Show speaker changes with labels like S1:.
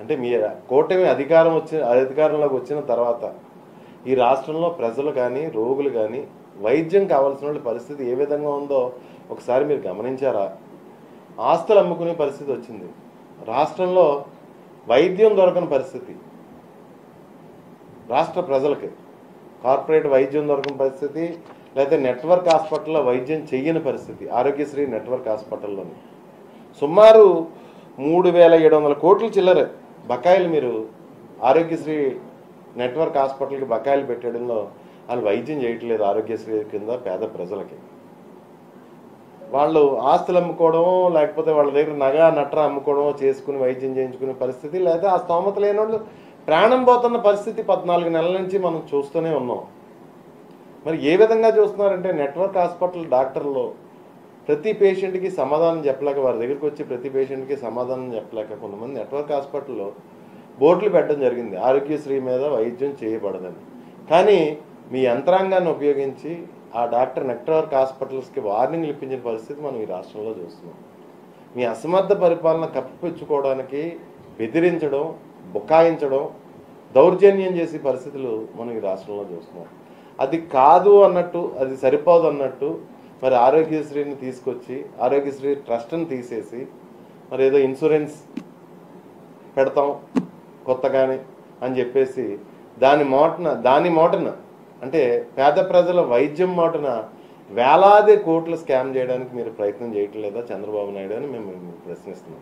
S1: అంటే మీ కూటమి అధికారంలోకి వచ్చిన తర్వాత ఈ రాష్ట్రంలో ప్రజలు కానీ రోగులు కానీ వైద్యం కావాల్సిన పరిస్థితి ఏ విధంగా ఉందో ఒకసారి మీరు గమనించారా? ఆస్తులు అమ్ముకునే పరిస్థితి వచ్చింది. రాష్ట్రంలో వైద్యం దొరకని పరిస్థితి, రాష్ట్ర ప్రజలకి కార్పొరేట్ వైద్యం దొరకని పరిస్థితి, లేకపోతే నెట్వర్క్ హాస్పిటల్లో వైద్యం చెయ్యని పరిస్థితి. ఆరోగ్యశ్రీ నెట్వర్క్ హాస్పిటల్లోని సుమారు 3,700 కోట్ల చిల్లర బకాయిలు మీరు ఆరోగ్యశ్రీ నెట్వర్క్ హాస్పిటల్కి బకాయిలు పెట్టడంలో వాళ్ళు వైద్యం చేయట్లేదు. ఆరోగ్యశ్రీ కింద పేద ప్రజలకి వాళ్ళు ఆస్తులు అమ్ముకోవడం, లేకపోతే వాళ్ళ దగ్గర నగ నట్ర అమ్ముకోవడం చేసుకుని వైద్యం చేయించుకునే పరిస్థితి, లేదా ఆ స్తోమత లేని వాళ్ళు ప్రాణం పోతున్న పరిస్థితి 14 నెలల నుంచి మనం చూస్తూనే ఉన్నాం. మరి ఏ విధంగా చూస్తున్నారంటే నెట్వర్క్ హాస్పిటల్ డాక్టర్లు ప్రతి పేషెంట్కి సమాధానం చెప్పలేక, వారి దగ్గరికి వచ్చి ప్రతి పేషెంట్కి సమాధానం చెప్పలేక కొంతమంది నెట్వర్క్ హాస్పిటల్లో బోర్డులు పెట్టడం జరిగింది, ఆరోగ్యశ్రీ మీద వైద్యం చేయబడదని. కానీ మీ యంత్రాంగాన్ని ఉపయోగించి ఆ డాక్టర్ నెట్వర్క్ హాస్పిటల్స్కి వార్నింగ్లు ఇప్పించిన పరిస్థితి మనం ఈ రాష్ట్రంలో చూస్తున్నాం. మీ అసమర్థ పరిపాలన కప్పిపుచ్చుకోవడానికి బెదిరించడం, బుకాయించడం, దౌర్జన్యం చేసే పరిస్థితులు మనం ఈ రాష్ట్రంలో చూస్తున్నాం. అది కాదు అన్నట్టు, అది సరిపోదు అన్నట్టు మరి ఆరోగ్యశ్రీని తీసుకొచ్చి ఆరోగ్యశ్రీ ట్రస్ట్ని తీసేసి మరి ఏదో ఇన్సూరెన్స్ పెడతాం కొత్తగానే అని చెప్పేసి దాని మోటన అంటే పేద ప్రజల వైద్యం మోటన వేలాది కోట్లు స్కామ్ చేయడానికి మీరు ప్రయత్నం చేయట్లేదా చంద్రబాబు నాయుడు అని మేము ప్రశ్నిస్తున్నాం.